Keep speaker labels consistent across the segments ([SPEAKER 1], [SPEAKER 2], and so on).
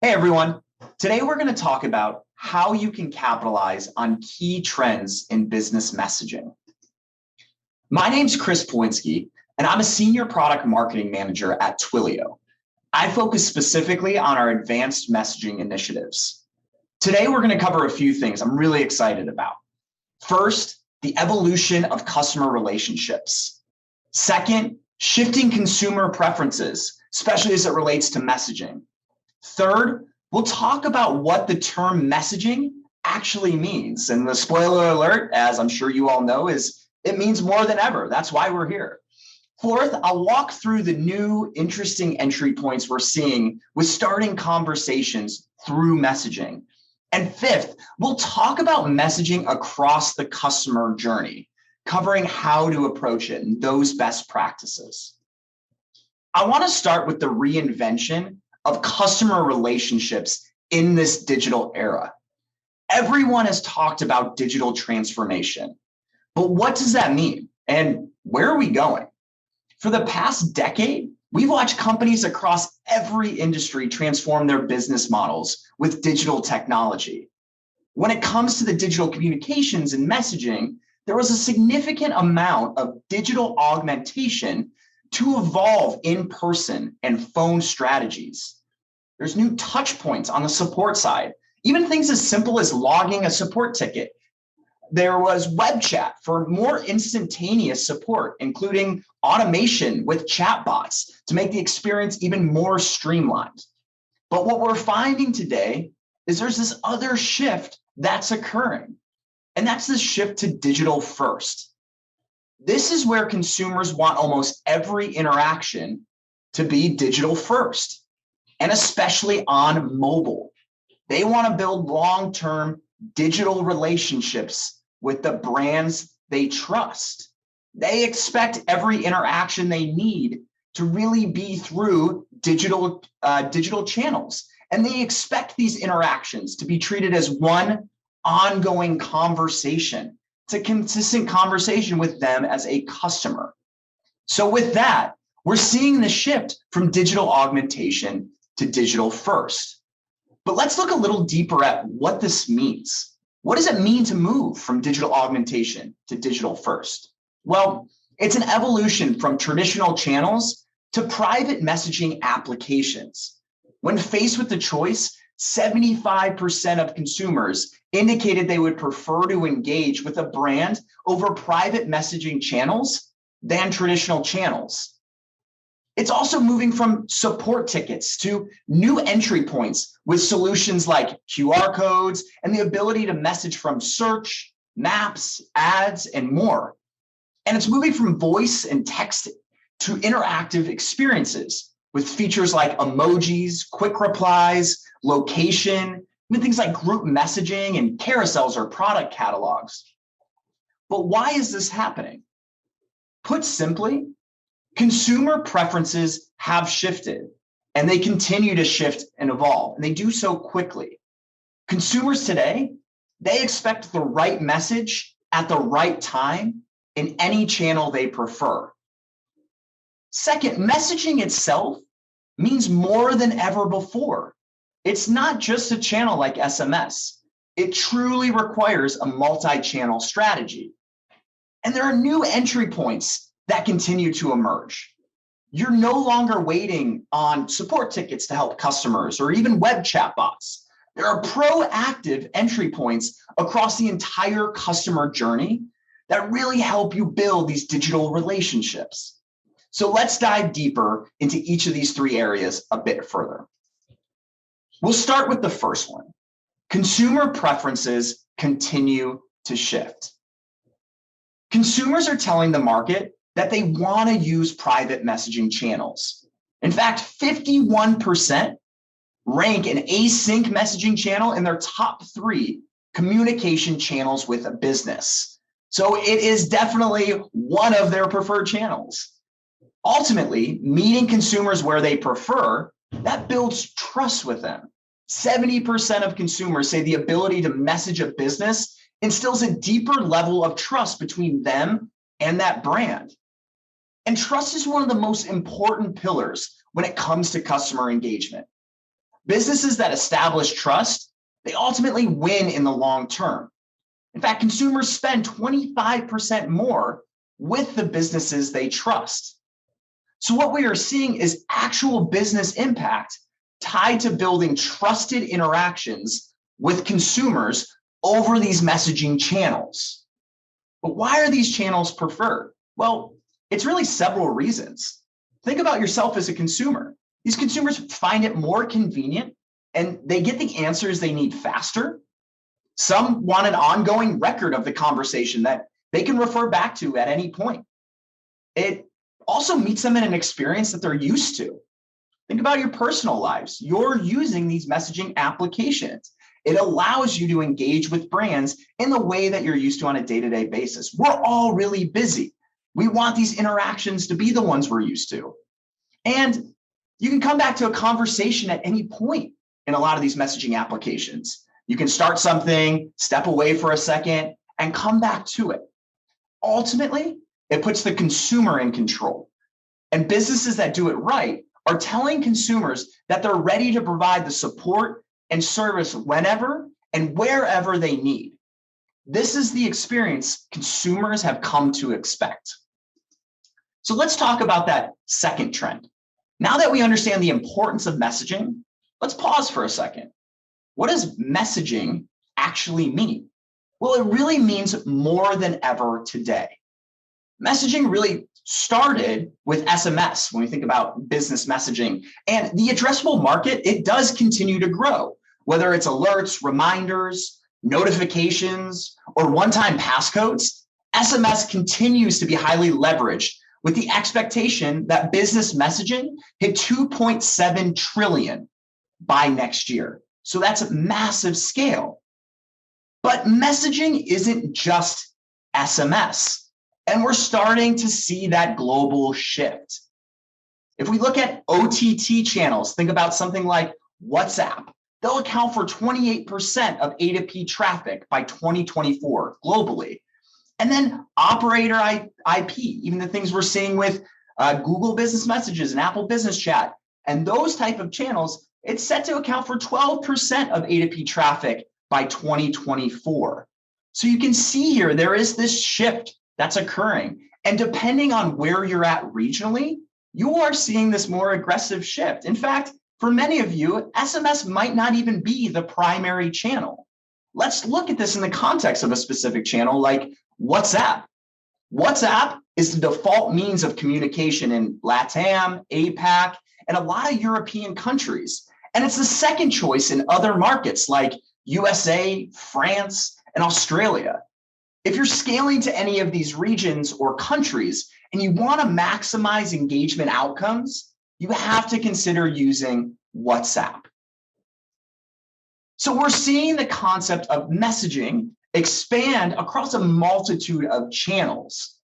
[SPEAKER 1] Hey everyone, today we're going to talk about how you can capitalize on key trends in business messaging. My name's Chris Piwinski, and I'm a senior product marketing manager at Twilio. I focus specifically on our advanced messaging initiatives. Today we're going to cover a few things I'm really excited about. First, the evolution of customer relationships. Second, shifting consumer preferences, especially as it relates to messaging. Third, we'll talk about what the term messaging actually means. And the spoiler alert, as I'm sure you all know, is it means more than ever. That's why we're here. Fourth, I'll walk through the new interesting entry points we're seeing with starting conversations through messaging. And fifth, we'll talk about messaging across the customer journey, covering how to approach it and those best practices. I want to start with the reinvention of customer relationships in this digital era. Everyone has talked about digital transformation, but what does that mean? And where are we going? For the past decade, we've watched companies across every industry transform their business models with digital technology. When it comes to the digital communications and messaging, there was a significant amount of digital augmentation to evolve in-person and phone strategies. There's new touch points on the support side, even things as simple as logging a support ticket. There was web chat for more instantaneous support, including automation with chatbots to make the experience even more streamlined. But what we're finding today is there's this other shift that's occurring, and that's the shift to digital first. This is where consumers want almost every interaction to be digital first, and especially on mobile. They want to build long-term digital relationships with the brands they trust. They expect every interaction they need to really be through digital channels. And they expect these interactions to be treated as one ongoing conversation. It's a consistent conversation with them as a customer. So with that, we're seeing the shift from digital augmentation to digital first. But let's look a little deeper at what this means. What does it mean to move from digital augmentation to digital first? Well, it's an evolution from traditional channels to private messaging applications. When faced with the choice, 75% of consumers indicated they would prefer to engage with a brand over private messaging channels than traditional channels. It's also moving from support tickets to new entry points with solutions like QR codes and the ability to message from search, maps, ads, and more. And it's moving from voice and text to interactive experiences with features like emojis, quick replies, location, even things like group messaging and carousels or product catalogs. But why is this happening? Put simply, consumer preferences have shifted, and they continue to shift and evolve, and they do so quickly. Consumers today, they expect the right message at the right time in any channel they prefer. Second, messaging itself means more than ever before. It's not just a channel like SMS. It truly requires a multi-channel strategy. And there are new entry points that continue to emerge. You're no longer waiting on support tickets to help customers or even web chatbots. There are proactive entry points across the entire customer journey that really help you build these digital relationships. So let's dive deeper into each of these three areas a bit further. We'll start with the first one. Consumer preferences continue to shift. Consumers are telling the market that they want to use private messaging channels. In fact, 51% rank an async messaging channel in their top 3 communication channels with a business. So it is definitely one of their preferred channels. Ultimately, meeting consumers where they prefer, that builds trust with them. 70% of consumers say the ability to message a business instills a deeper level of trust between them and that brand. And trust is one of the most important pillars when it comes to customer engagement. Businesses that establish trust, they ultimately win in the long term. In fact, consumers spend 25% more with the businesses they trust. So what we are seeing is actual business impact tied to building trusted interactions with consumers over these messaging channels. But why are these channels preferred? Well, it's really several reasons. Think about yourself as a consumer. These consumers find it more convenient and they get the answers they need faster. Some want an ongoing record of the conversation that they can refer back to at any point. It also meets them in an experience that they're used to. Think about your personal lives. You're using these messaging applications. It allows you to engage with brands in the way that you're used to on a day-to-day basis. We're all really busy. We want these interactions to be the ones we're used to. And you can come back to a conversation at any point in a lot of these messaging applications. You can start something, step away for a second, and come back to it. Ultimately, it puts the consumer in control. And businesses that do it right are telling consumers that they're ready to provide the support and service whenever and wherever they need. This is the experience consumers have come to expect. So let's talk about that second trend. Now that we understand the importance of messaging, let's pause for a second. What does messaging actually mean? Well, it really means more than ever today. Messaging really started with SMS when we think about business messaging, and the addressable market, it does continue to grow, whether it's alerts, reminders, notifications, or one-time passcodes. SMS continues to be highly leveraged with the expectation that business messaging hit 2.7 trillion by next year. So that's a massive scale. But messaging isn't just SMS. And we're starting to see that global shift. If we look at OTT channels, think about something like WhatsApp. They'll account for 28% of A2P traffic by 2024 globally. And then operator IP, even the things we're seeing with Google Business Messages and Apple Business Chat, and those type of channels, it's set to account for 12% of A2P traffic by 2024. So you can see here, there is this shift that's occurring. And depending on where you're at regionally, you are seeing this more aggressive shift. In fact, for many of you, SMS might not even be the primary channel. Let's look at this in the context of a specific channel like WhatsApp. WhatsApp is the default means of communication in LATAM, APAC, and a lot of European countries. And it's the second choice in other markets like USA, France, and Australia. If you're scaling to any of these regions or countries and you want to maximize engagement outcomes, you have to consider using WhatsApp. So we're seeing the concept of messaging expand across a multitude of channels.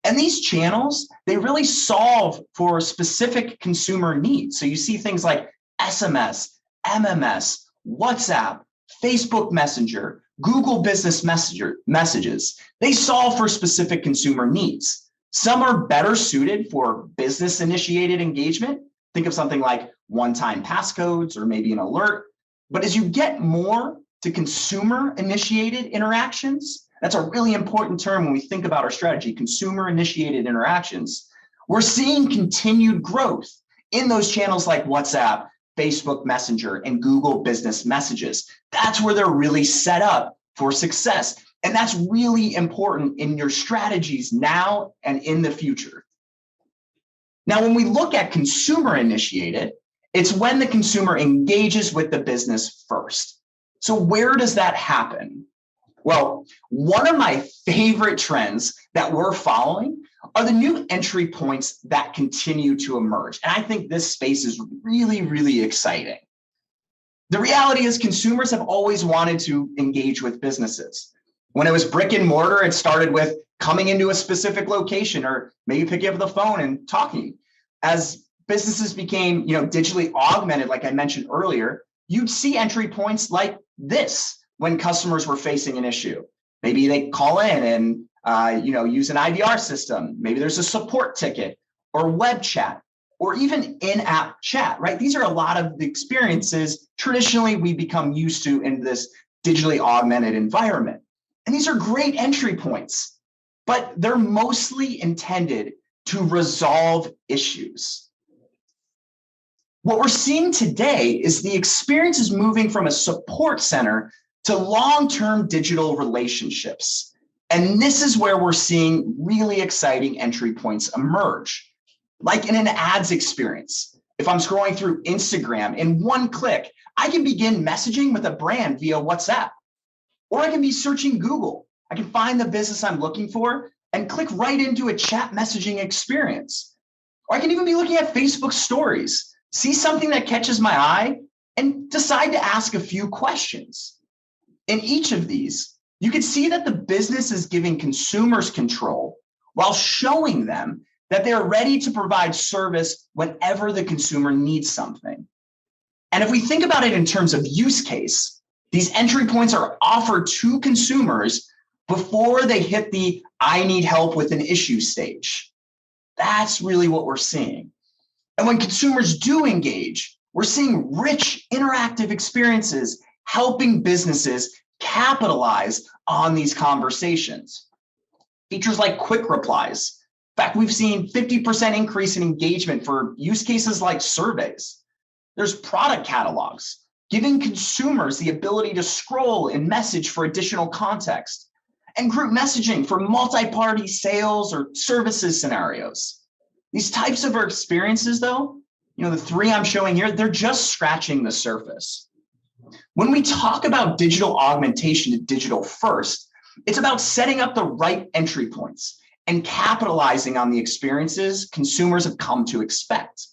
[SPEAKER 1] And these channels, they really solve for specific consumer needs. So you see things like SMS, MMS, WhatsApp, Facebook Messenger, Google Business Messages. They solve for specific consumer needs. Some are better suited for business-initiated engagement. Think of something like one-time passcodes or maybe an alert. But as you get more to consumer-initiated interactions, that's a really important term when we think about our strategy, consumer-initiated interactions. We're seeing continued growth in those channels like WhatsApp, Facebook Messenger, and Google Business Messages. That's where they're really set up for success. And that's really important in your strategies now and in the future. Now, when we look at consumer initiated, it's when the consumer engages with the business first. So where does that happen? Well, one of my favorite trends that we're following are the new entry points that continue to emerge. And I think this space is really, really exciting. The reality is consumers have always wanted to engage with businesses. When it was brick and mortar, it started with coming into a specific location or maybe picking up the phone and talking. As businesses became, digitally augmented, like I mentioned earlier, you'd see entry points like this when customers were facing an issue. Maybe they call in and use an IVR system. Maybe there's a support ticket or web chat. or even in-app chat, right? These are a lot of the experiences traditionally we become used to in this digitally augmented environment. And these are great entry points, but they're mostly intended to resolve issues. What we're seeing today is the experience is moving from a support center to long-term digital relationships. And this is where we're seeing really exciting entry points emerge. Like in an ads experience, if I'm scrolling through Instagram, in one click, I can begin messaging with a brand via WhatsApp, or I can be searching Google. I can find the business I'm looking for and click right into a chat messaging experience. Or I can even be looking at Facebook stories, see something that catches my eye, and decide to ask a few questions. In each of these, you can see that the business is giving consumers control while showing them that they're ready to provide service whenever the consumer needs something. And if we think about it in terms of use case, these entry points are offered to consumers before they hit the I need help with an issue stage. That's really what we're seeing. And when consumers do engage, we're seeing rich interactive experiences helping businesses capitalize on these conversations. Features like quick replies. In fact, we've seen 50% increase in engagement for use cases like surveys. There's product catalogs, giving consumers the ability to scroll and message for additional context, and group messaging for multi-party sales or services scenarios. These types of experiences, though, the three I'm showing here, they're just scratching the surface. When we talk about digital augmentation to digital first, it's about setting up the right entry points and capitalizing on the experiences consumers have come to expect.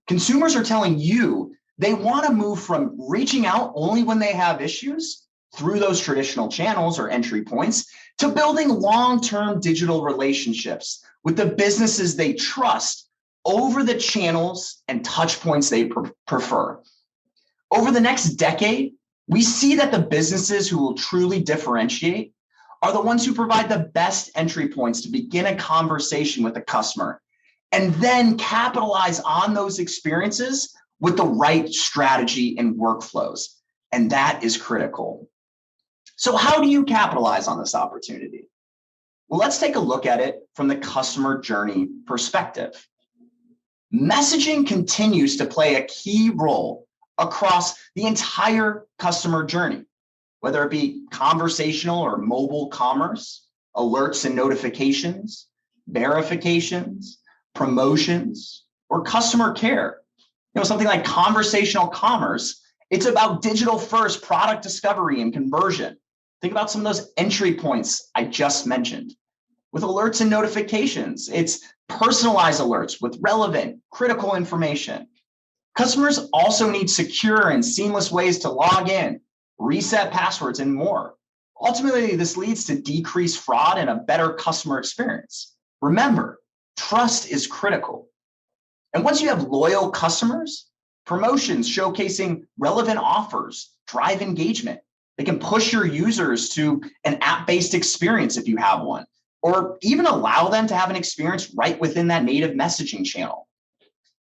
[SPEAKER 1] Consumers are telling you they want to move from reaching out only when they have issues through those traditional channels or entry points to building long-term digital relationships with the businesses they trust over the channels and touch points they prefer. Over the next decade, we see that the businesses who will truly differentiate are the ones who provide the best entry points to begin a conversation with a customer and then capitalize on those experiences with the right strategy and workflows. And that is critical. So how do you capitalize on this opportunity? Well, let's take a look at it from the customer journey perspective. Messaging continues to play a key role across the entire customer journey, whether it be conversational or mobile commerce, alerts and notifications, verifications, promotions, or customer care. Something like conversational commerce, it's about digital first product discovery and conversion. Think about some of those entry points I just mentioned. With alerts and notifications, it's personalized alerts with relevant, critical information. Customers also need secure and seamless ways to log in, reset passwords, and more. Ultimately, this leads to decreased fraud and a better customer experience. Remember, trust is critical. And once you have loyal customers, promotions showcasing relevant offers drive engagement. They can push your users to an app-based experience if you have one, or even allow them to have an experience right within that native messaging channel.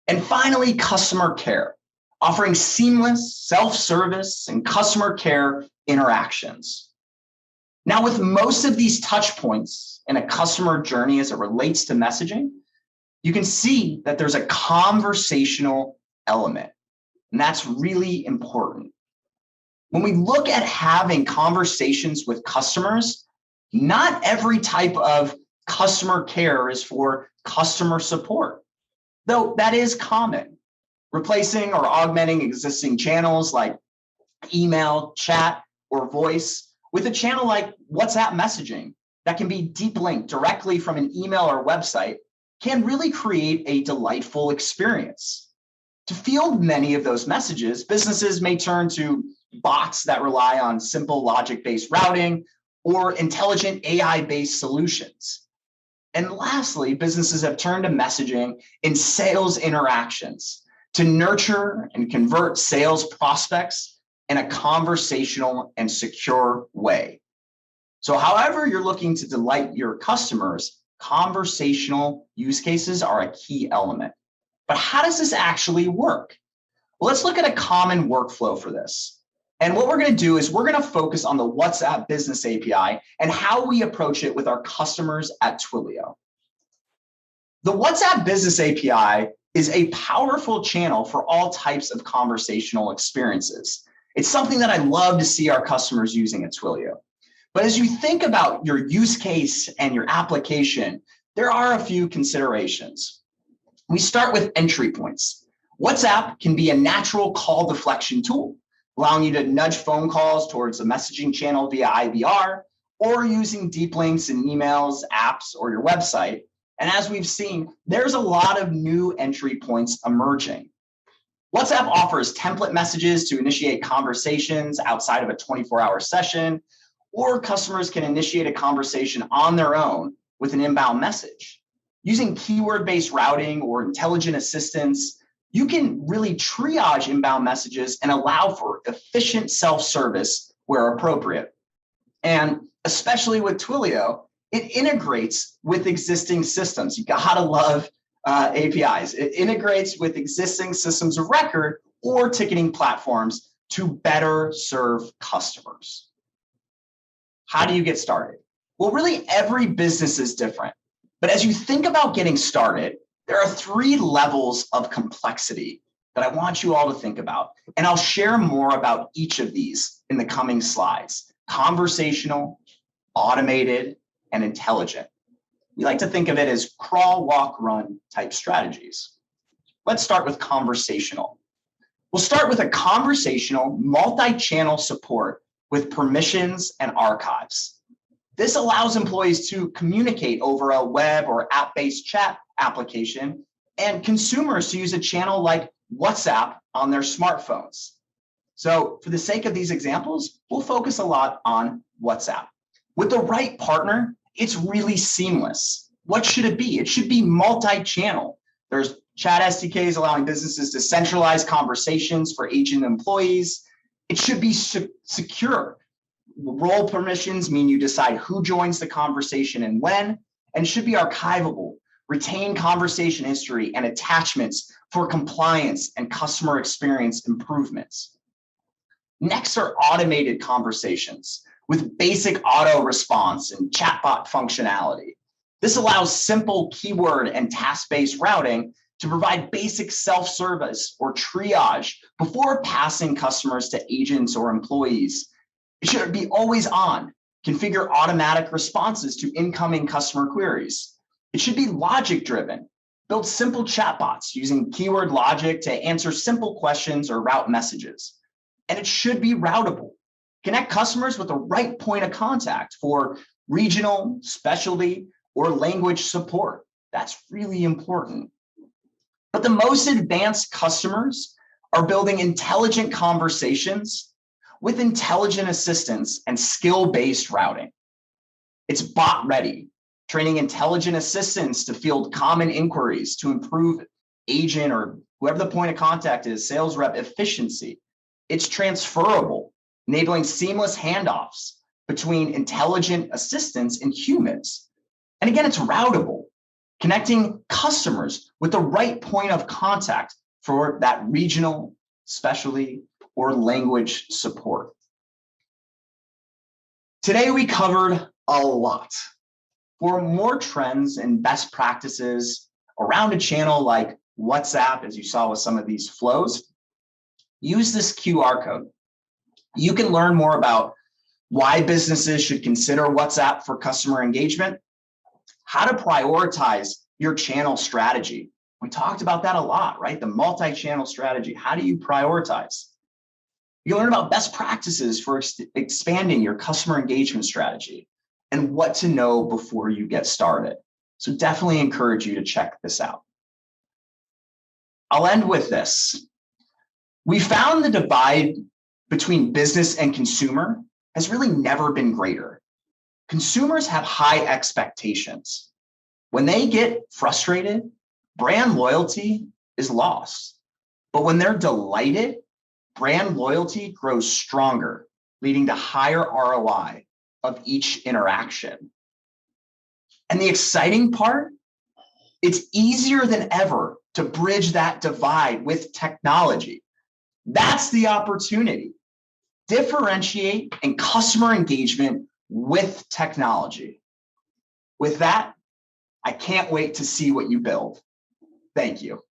[SPEAKER 1] And finally, customer care, offering seamless self-service and customer care interactions. Now, with most of these touch points in a customer journey as it relates to messaging, you can see that there's a conversational element, and that's really important. When we look at having conversations with customers, not every type of customer care is for customer support, though that is common. Replacing or augmenting existing channels like email, chat, or voice with a channel like WhatsApp messaging that can be deep linked directly from an email or website can really create a delightful experience. To field many of those messages, businesses may turn to bots that rely on simple logic-based routing or intelligent AI-based solutions. And lastly, businesses have turned to messaging in sales interactions to nurture and convert sales prospects in a conversational and secure way. So however you're looking to delight your customers, conversational use cases are a key element. But how does this actually work? Well, let's look at a common workflow for this. And what we're going to do is we're going to focus on the WhatsApp Business API and how we approach it with our customers at Twilio. The WhatsApp Business API is a powerful channel for all types of conversational experiences. It's something that I love to see our customers using at Twilio. But as you think about your use case and your application, there are a few considerations. We start with entry points. WhatsApp can be a natural call deflection tool, allowing you to nudge phone calls towards a messaging channel via IVR, or using deep links in emails, apps, or your website. And as we've seen, there's a lot of new entry points emerging. WhatsApp offers template messages to initiate conversations outside of a 24-hour session, or customers can initiate a conversation on their own with an inbound message. Using keyword-based routing or intelligent assistance, you can really triage inbound messages and allow for efficient self-service where appropriate. And especially with Twilio, it integrates with existing systems. You gotta love APIs. It integrates with existing systems of record or ticketing platforms to better serve customers. How do you get started? Well, really every business is different. But as you think about getting started, there are 3 levels of complexity that I want you all to think about. And I'll share more about each of these in the coming slides: conversational, automated, and intelligent. We like to think of it as crawl, walk, run type strategies. Let's start with conversational. We'll start with a conversational multi-channel support with permissions and archives. This allows employees to communicate over a web or app-based chat application and consumers to use a channel like WhatsApp on their smartphones. So for the sake of these examples, we'll focus a lot on WhatsApp. With the right partner, it's really seamless. What should it be? It should be multi-channel. There's chat SDKs allowing businesses to centralize conversations for agent employees. It should be secure. Role permissions mean you decide who joins the conversation and when, and should be archivable. Retain conversation history and attachments for compliance and customer experience improvements. Next are automated conversations with basic auto response and chatbot functionality. This allows simple keyword and task-based routing to provide basic self-service or triage before passing customers to agents or employees. It should be always on. Configure automatic responses to incoming customer queries. It should be logic-driven. Build simple chatbots using keyword logic to answer simple questions or route messages. And it should be routable. Connect customers with the right point of contact for regional, specialty, or language support. That's really important. But the most advanced customers are building intelligent conversations with intelligent assistance and skill-based routing. It's bot ready, training intelligent assistants to field common inquiries to improve agent or whoever the point of contact is, sales rep efficiency. It's transferable, enabling seamless handoffs between intelligent assistants and humans. And again, it's routable, connecting customers with the right point of contact for that regional, specialty, or language support. Today, we covered a lot. For more trends and best practices around a channel like WhatsApp, as you saw with some of these flows, use this QR code. You can learn more about why businesses should consider WhatsApp for customer engagement, how to prioritize your channel strategy. We talked about that a lot, right? The multi-channel strategy. How do you prioritize? You learn about best practices for expanding your customer engagement strategy and what to know before you get started. So definitely encourage you to check this out. I'll end with this. We found the divide between business and consumer has really never been greater. Consumers have high expectations. When they get frustrated, brand loyalty is lost. But when they're delighted, brand loyalty grows stronger, leading to higher ROI of each interaction. And the exciting part, it's easier than ever to bridge that divide with technology. That's the opportunity. Differentiate and customer engagement with technology. With that, I can't wait to see what you build. Thank you.